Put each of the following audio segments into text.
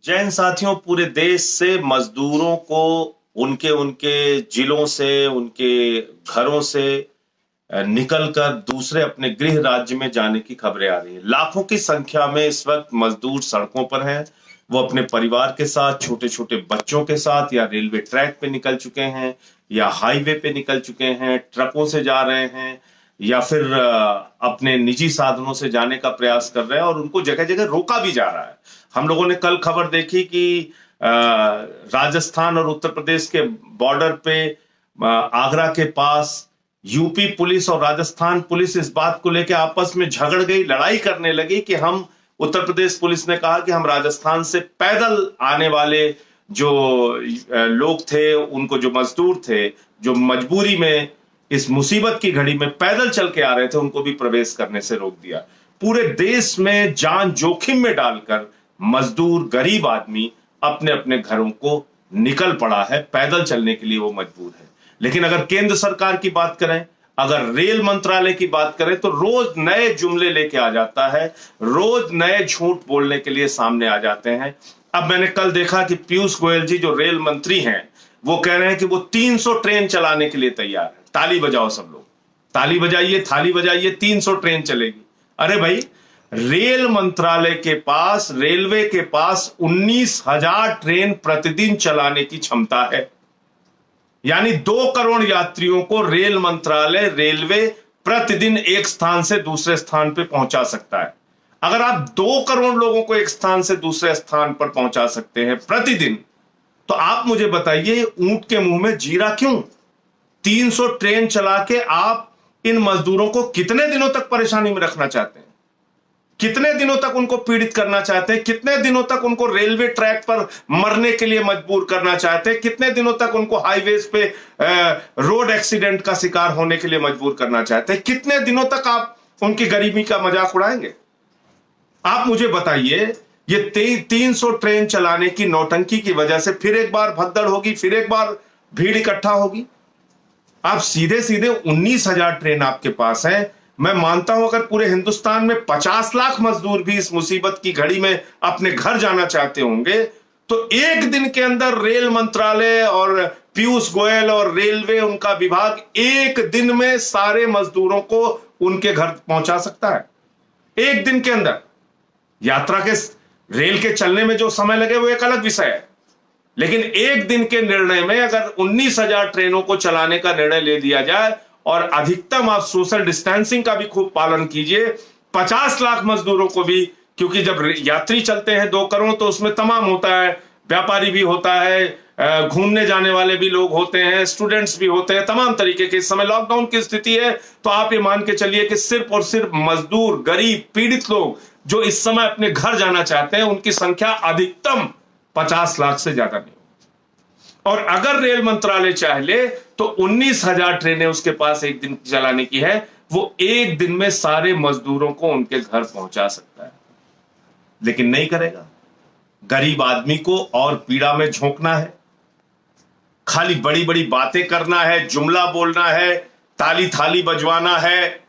जैन साथियों, पूरे देश से मजदूरों को उनके उनके जिलों से, उनके घरों से निकलकर दूसरे अपने गृह राज्य में जाने की खबरें आ रही हैं। लाखों की संख्या में इस वक्त मजदूर सड़कों पर हैं। वो अपने परिवार के साथ, छोटे छोटे बच्चों के साथ या रेलवे ट्रैक पे निकल चुके हैं, या हाईवे पे निकल चुके हैं, ट्रकों से जा रहे हैं, या फिर अपने निजी साधनों से जाने का प्रयास कर रहे हैं, और उनको जगह जगह रोका भी जा रहा है। हम लोगों ने कल खबर देखी कि राजस्थान और उत्तर प्रदेश के बॉर्डर पे, आगरा के पास, यूपी पुलिस और राजस्थान पुलिस इस बात को लेकर आपस में झगड़ गई, लड़ाई करने लगी कि हम, उत्तर प्रदेश पुलिस ने कहा कि हम राजस्थान से पैदल आने वाले जो लोग थे, उनको, जो मजदूर थे, जो मजबूरी में इस मुसीबत की घड़ी में पैदल चल के आ रहे थे, उनको भी प्रवेश करने से रोक दिया। पूरे देश में जान जोखिम में डालकर मजदूर, गरीब आदमी अपने अपने घरों को निकल पड़ा है, पैदल चलने के लिए वो मजबूर है। लेकिन अगर केंद्र सरकार की बात करें, अगर रेल मंत्रालय की बात करें, तो रोज नए जुमले लेके आ जाता है, रोज नए झूठ बोलने के लिए सामने आ जाते हैं। अब मैंने कल देखा कि पीयूष गोयल जी, जो रेल मंत्री हैं, वो कह रहे हैं कि वो 300 ट्रेन चलाने के लिए तैयार है। ताली बजाओ सब लोग, ताली बजाइए, थाली बजाइए, 300 ट्रेन चलेगी। अरे भाई, रेल मंत्रालय के पास, रेलवे के पास 19,000 ट्रेन प्रतिदिन चलाने की क्षमता है। यानी 2 करोड़ यात्रियों को रेल मंत्रालय, रेलवे प्रतिदिन एक स्थान से दूसरे स्थान पर पहुंचा सकता है। अगर आप 2 करोड़ लोगों को एक स्थान से दूसरे स्थान पर पहुंचा सकते हैं प्रतिदिन, तो आप मुझे बताइए, ऊंट के मुंह में जीरा क्यों? 300 ट्रेन चला के आप इन मजदूरों को कितने दिनों तक परेशानी में रखना चाहते हैं? कितने दिनों तक उनको पीड़ित करना चाहते हैं? कितने दिनों तक उनको रेलवे ट्रैक पर मरने के लिए मजबूर करना चाहते हैं? कितने दिनों तक उनको हाईवेज पे रोड एक्सीडेंट का शिकार होने के लिए मजबूर करना चाहते हैं? कितने दिनों तक आप उनकी गरीबी का मजाक उड़ाएंगे? आप मुझे बताइए, ये 300 ट्रेन चलाने की नौटंकी की वजह से फिर एक बार भगदड़ होगी, फिर एक बार भीड़ इकट्ठा होगी। आप सीधे सीधे 19,000 ट्रेन आपके पास है। मैं मानता हूं अगर पूरे हिंदुस्तान में 50 लाख मजदूर भी इस मुसीबत की घड़ी में अपने घर जाना चाहते होंगे, तो एक दिन के अंदर रेल मंत्रालय और पीयूष गोयल और रेलवे, उनका विभाग, एक दिन में सारे मजदूरों को उनके घर पहुंचा सकता है। एक दिन के अंदर। यात्रा के, रेल के चलने में जो समय लगे वो एक अलग विषय है, लेकिन एक दिन के निर्णय में अगर 19,000 ट्रेनों को चलाने का निर्णय ले लिया जाए, और अधिकतम आप सोशल डिस्टेंसिंग का भी खूब पालन कीजिए, 50 लाख मजदूरों को भी, क्योंकि जब यात्री चलते हैं 2 करोड़, तो उसमें तमाम होता है, व्यापारी भी होता है, घूमने जाने वाले भी लोग होते हैं, स्टूडेंट्स भी होते हैं, तमाम तरीके के। इस समय लॉकडाउन की स्थिति है, तो आप ये मान के चलिए कि सिर्फ और सिर्फ मजदूर, गरीब, पीड़ित लोग जो इस समय अपने घर जाना चाहते हैं, उनकी संख्या अधिकतम 50 लाख से ज्यादा नहीं। और अगर रेल मंत्रालय चाह ले तो 19,000 ट्रेनें उसके पास एक दिन चलाने की है, वो एक दिन में सारे मजदूरों को उनके घर पहुंचा सकता है, लेकिन नहीं करेगा। गरीब आदमी को और पीड़ा में झोंकना है, खाली बड़ी बड़ी बातें करना है, जुमला बोलना है, ताली थाली बजवाना है,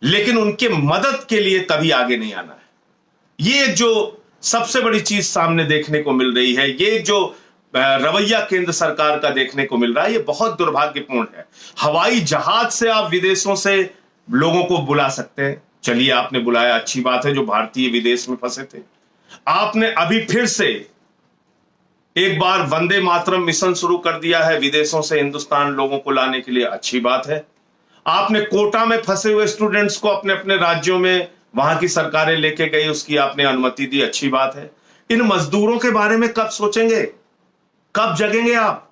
लेकिन उनके मदद के लिए कभी आगे नहीं आना है। ये जो सबसे बड़ी चीज सामने देखने को मिल रही है, ये जो रवैया केंद्र सरकार का देखने को मिल रहा है, ये बहुत दुर्भाग्यपूर्ण है। हवाई जहाज से आप विदेशों से लोगों को बुला सकते हैं, चलिए आपने बुलाया, अच्छी बात है, जो भारतीय विदेश में फंसे थे। आपने अभी फिर से एक बार वंदे मातरम मिशन शुरू कर दिया है विदेशों से हिंदुस्तान लोगों को लाने के लिए, अच्छी बात है। आपने कोटा में फंसे हुए स्टूडेंट्स को अपने अपने राज्यों में, वहां की सरकारें लेके गई, उसकी आपने अनुमति दी, अच्छी बात है। इन मजदूरों के बारे में कब सोचेंगे, कब जगेंगे आप?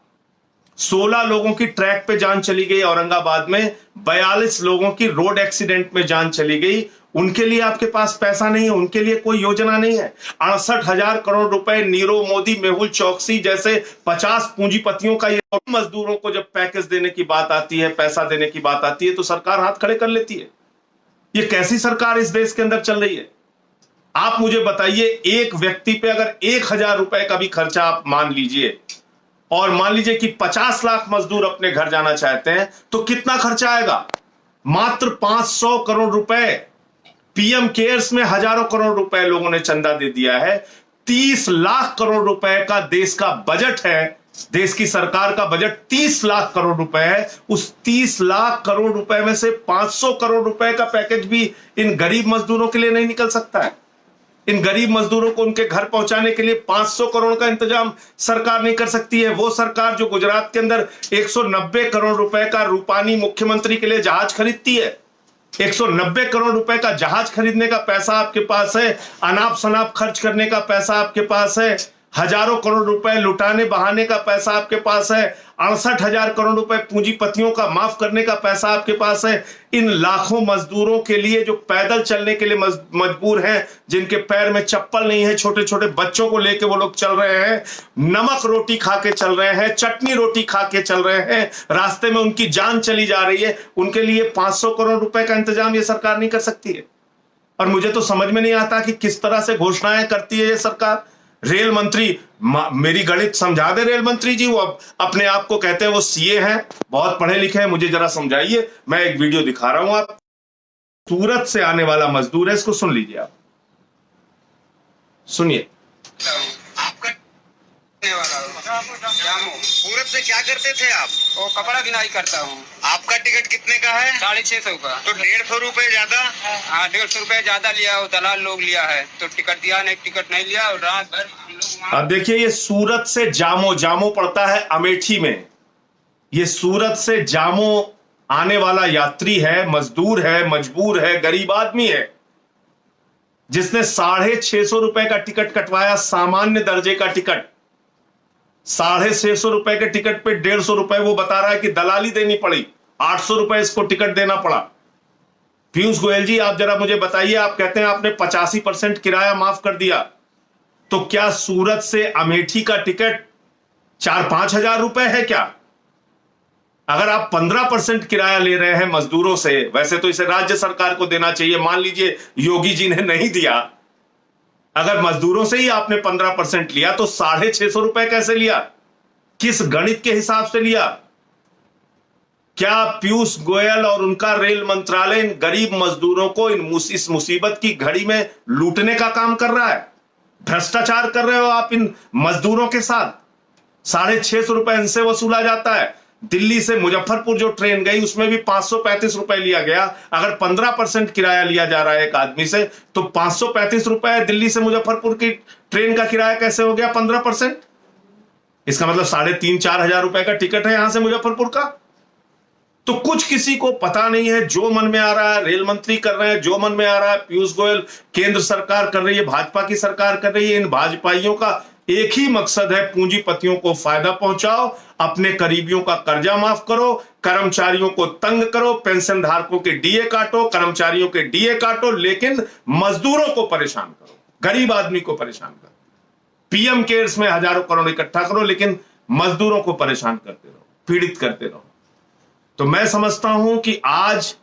16 लोगों की ट्रैक पे जान चली गई औरंगाबाद में, 42 लोगों की रोड एक्सीडेंट में जान चली गई। उनके लिए आपके पास पैसा नहीं है, उनके लिए कोई योजना नहीं है। 68,000 करोड़ रुपए नीरव मोदी, मेहुल चौकसी जैसे 50 पूंजीपतियों का ये, मजदूरों को जब पैकेज देने की बात आती है, पैसा देने की बात आती है, तो सरकार हाथ खड़े कर लेती है। ये कैसी सरकार इस देश के अंदर चल रही है? आप मुझे बताइए, एक व्यक्ति पे अगर 1,000 रुपए का भी खर्चा आप मान लीजिए, और मान लीजिए कि 50 लाख मजदूर अपने घर जाना चाहते हैं, तो कितना खर्चा आएगा? मात्र 500 करोड़ रुपए। पीएम केयर्स में हजारों करोड़ रुपए लोगों ने चंदा दे दिया है। 30 लाख करोड़ रुपए का देश का बजट है, देश की सरकार का बजट 30 लाख करोड़ रुपए है। उस 30 लाख करोड़ रुपए में से 500 करोड़ रुपए का पैकेज भी इन गरीब मजदूरों के लिए नहीं निकल सकता है। इन गरीब मजदूरों को उनके घर पहुंचाने के लिए 500 करोड़ का इंतजाम सरकार नहीं कर सकती है। वो सरकार जो गुजरात के अंदर 190 करोड़ रुपए का रूपानी मुख्यमंत्री के लिए जहाज खरीदती है, 190 करोड़ रुपए का जहाज खरीदने का पैसा आपके पास है, अनाप शनाप खर्च करने का पैसा आपके पास है, हजारों करोड़ रुपए लुटाने बहाने का पैसा आपके पास है, 68,000 करोड़ रुपए पूंजीपतियों का माफ करने का पैसा आपके पास है। इन लाखों मजदूरों के लिए जो पैदल चलने के लिए मजबूर हैं, जिनके पैर में चप्पल नहीं है, छोटे छोटे बच्चों को लेके वो लोग चल रहे हैं, नमक रोटी खा के चल रहे हैं, चटनी रोटी खा के चल रहे हैं, रास्ते में उनकी जान चली जा रही है, उनके लिए 500 करोड़ रुपए का इंतजाम ये सरकार नहीं कर सकती है। और मुझे तो समझ में नहीं आता कि किस तरह से घोषणाएं करती है ये सरकार। रेल मंत्री, मेरी गणित समझा दे रेल मंत्री जी, वो अपने आप को कहते हैं वो सीए हैं, बहुत पढ़े लिखे हैं, मुझे जरा समझाइए। मैं एक वीडियो दिखा रहा हूं, आप सूरत से आने वाला मजदूर है, इसको सुन लीजिए, आप सुनिए। आपका सूरत से क्या करते थे आप? वो कपड़ा बिनाई करता हूँ। आपका टिकट कितने का है? 650 का। तो 150 रुपए ज्यादा? हाँ, 150 रुपए ज्यादा लिया, वो दलाल लोग लिया है, तो टिकट दिया नहीं, टिकट नहीं लिया, और रात भर लोग। अब देखिए, ये सूरत से जामो, जामो पड़ता है अमेठी में, ये सूरत से जामो आने वाला यात्री है, मजदूर है, मजबूर है, गरीब आदमी है, जिसने 650 रुपए का टिकट कटवाया, सामान्य दर्जे का टिकट। 650 रुपए के टिकट पे 150 रुपए वो बता रहा है कि दलाली देनी पड़ी, 800 रुपए इसको टिकट देना पड़ा। पीयूष गोयल जी, आप जरा मुझे बताइए, आप कहते हैं आपने 85% किराया माफ कर दिया, तो क्या सूरत से अमेठी का टिकट 4-5 हजार रुपए है क्या? अगर आप 15% किराया ले रहे हैं मजदूरों से, वैसे तो इसे राज्य सरकार को देना चाहिए, मान लीजिए योगी जी ने नहीं दिया, अगर मजदूरों से ही आपने 15% लिया तो 650 रुपए कैसे लिया? किस गणित के हिसाब से लिया? क्या पीयूष गोयल और उनका रेल मंत्रालय इन गरीब मजदूरों को इस मुसीबत की घड़ी में लूटने का काम कर रहा है? भ्रष्टाचार कर रहे हो आप इन मजदूरों के साथ। 650 रुपए इनसे वसूला जाता है। दिल्ली से मुजफ्फरपुर जो ट्रेन गई उसमें भी 535 रुपए लिया गया। अगर 15% किराया लिया जा रहा है एक आदमी से, तो 535 रुपए दिल्ली से मुजफ्फरपुर की ट्रेन का किराया कैसे हो गया 15%? इसका मतलब 3,500-4 हजार रुपए का टिकट है यहां से मुजफ्फरपुर का। तो कुछ किसी को पता नहीं है, जो मन में आ रहा है रेल मंत्री कर रहे हैं, जो मन में आ रहा है पीयूष गोयल, केंद्र सरकार कर रही है, भाजपा की सरकार कर रही है। इन भाजपाइयों का एक ही मकसद है, पूंजीपतियों को फायदा पहुंचाओ, अपने करीबियों का कर्जा माफ करो, कर्मचारियों को तंग करो, पेंशन धारकों के डीए काटो, कर्मचारियों के डीए काटो, लेकिन मजदूरों को परेशान करो, गरीब आदमी को परेशान करो। पीएम केयर्स में हजारों करोड़ इकट्ठा करो, लेकिन मजदूरों को परेशान करते रहो, पीड़ित करते रहो। तो मैं समझता हूं कि आज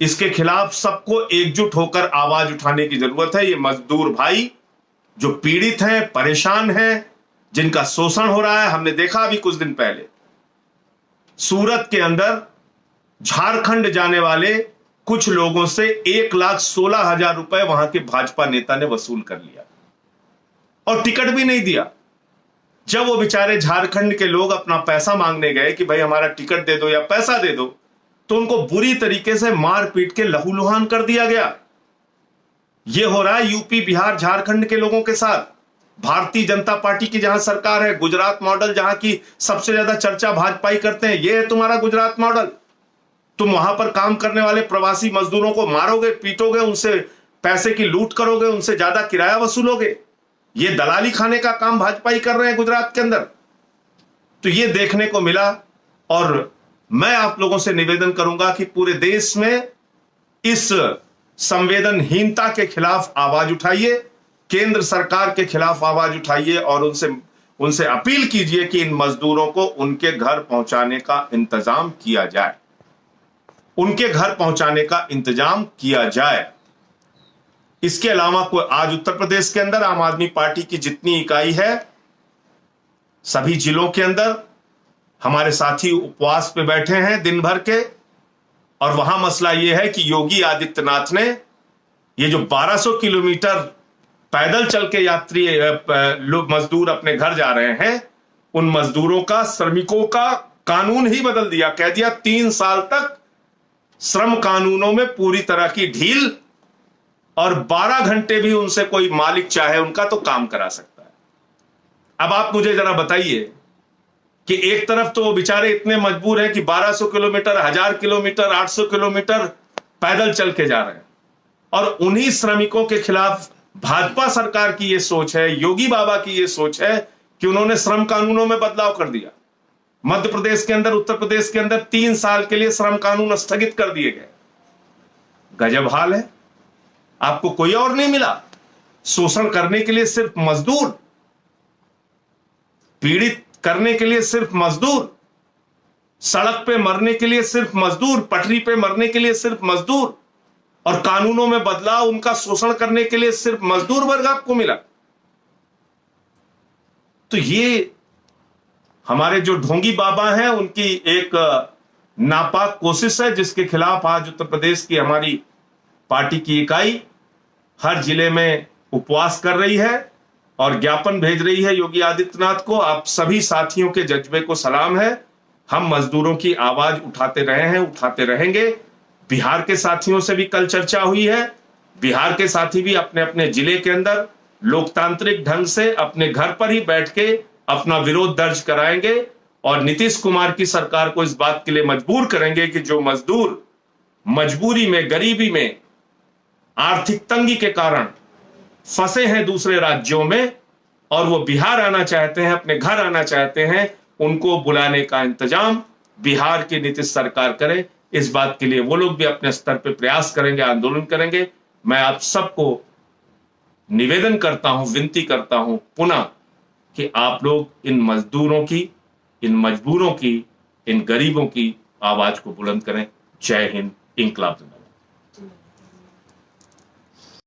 इसके खिलाफ सबको एकजुट होकर आवाज उठाने की जरूरत है। ये मजदूर भाई जो पीड़ित हैं, परेशान हैं, जिनका शोषण हो रहा है, हमने देखा अभी कुछ दिन पहले सूरत के अंदर झारखंड जाने वाले कुछ लोगों से 1,16,000 रुपए वहां के भाजपा नेता ने वसूल कर लिया और टिकट भी नहीं दिया। जब वो बेचारे झारखंड के लोग अपना पैसा मांगने गए कि भाई हमारा टिकट दे दो या पैसा दे दो, तो उनको बुरी तरीके से मार पीट के लहूलुहान कर दिया गया। ये हो रहा है यूपी, बिहार, झारखंड के लोगों के साथ। भारतीय जनता पार्टी की जहां सरकार है, गुजरात मॉडल जहां की सबसे ज्यादा चर्चा भाजपाई करते हैं, ये है तुम्हारा गुजरात मॉडल। तुम वहां पर काम करने वाले प्रवासी मजदूरों को मारोगे, पीटोगे, उनसे पैसे की लूट करोगे, उनसे ज्यादा किराया वसूलोगे। ये दलाली खाने का काम भाजपाई कर रहे हैं गुजरात के अंदर। तो ये देखने को मिला, और मैं आप लोगों से निवेदन करूंगा कि पूरे देश में इस संवेदनहीनता के खिलाफ आवाज उठाइए, केंद्र सरकार के खिलाफ आवाज उठाइए और उनसे अपील कीजिए कि इन मजदूरों को उनके घर पहुंचाने का इंतजाम किया जाए, उनके घर पहुंचाने का इंतजाम किया जाए। इसके अलावा कोई आज उत्तर प्रदेश के अंदर आम आदमी पार्टी की जितनी इकाई है, सभी जिलों के अंदर हमारे साथी उपवास पे बैठे हैं दिन भर के, और वहां मसला यह है कि योगी आदित्यनाथ ने ये जो 1200 किलोमीटर पैदल चल के यात्री लोग मजदूर अपने घर जा रहे हैं, उन मजदूरों का, श्रमिकों का कानून ही बदल दिया। कह दिया 3 साल तक श्रम कानूनों में पूरी तरह की ढील, और 12 घंटे भी उनसे कोई मालिक चाहे उनका तो काम करा सकता है। अब आप मुझे जरा बताइए कि एक तरफ तो वो बेचारे इतने मजबूर हैं कि 1200 किलोमीटर, 1000 किलोमीटर, 800 किलोमीटर पैदल चल के जा रहे हैं, और उन्हीं श्रमिकों के खिलाफ भाजपा सरकार की ये सोच है, योगी बाबा की ये सोच है कि उन्होंने श्रम कानूनों में बदलाव कर दिया। मध्य प्रदेश के अंदर, उत्तर प्रदेश के अंदर 3 साल के लिए श्रम कानून स्थगित कर दिए गए। गजब हाल है। आपको कोई और नहीं मिला। शोषण करने के लिए सिर्फ मजदूर, पीड़ित करने के लिए सिर्फ मजदूर, सड़क पे मरने के लिए सिर्फ मजदूर, पटरी पे मरने के लिए सिर्फ मजदूर, और कानूनों में बदलाव, उनका शोषण करने के लिए सिर्फ मजदूर वर्ग आपको मिला। तो ये हमारे जो ढोंगी बाबा हैं उनकी एक नापाक कोशिश है, जिसके खिलाफ आज उत्तर प्रदेश की हमारी पार्टी की इकाई हर जिले में उपवास कर रही है और ज्ञापन भेज रही है योगी आदित्यनाथ को। आप सभी साथियों के जज्बे को सलाम है। हम मजदूरों की आवाज उठाते रहे हैं, उठाते रहेंगे। बिहार के साथियों से भी कल चर्चा हुई है। बिहार के साथी भी अपने अपने जिले के अंदर लोकतांत्रिक ढंग से अपने घर पर ही बैठ के अपना विरोध दर्ज कराएंगे, और नीतीश कुमार की सरकार को इस बात के लिए मजबूर करेंगे कि जो मजदूर मजबूरी में, गरीबी में, आर्थिक तंगी के कारण फंसे हैं दूसरे राज्यों में और वो बिहार आना चाहते हैं, अपने घर आना चाहते हैं, उनको बुलाने का इंतजाम बिहार की नीतीश सरकार करे। इस बात के लिए वो लोग भी अपने स्तर पर प्रयास करेंगे, आंदोलन करेंगे। मैं आप सबको निवेदन करता हूं, विनती करता हूं पुनः कि आप लोग इन मजदूरों की, इन मजबूरों की, इन गरीबों की आवाज को बुलंद करें। जय हिंद, इंकलाब जिंदाबाद।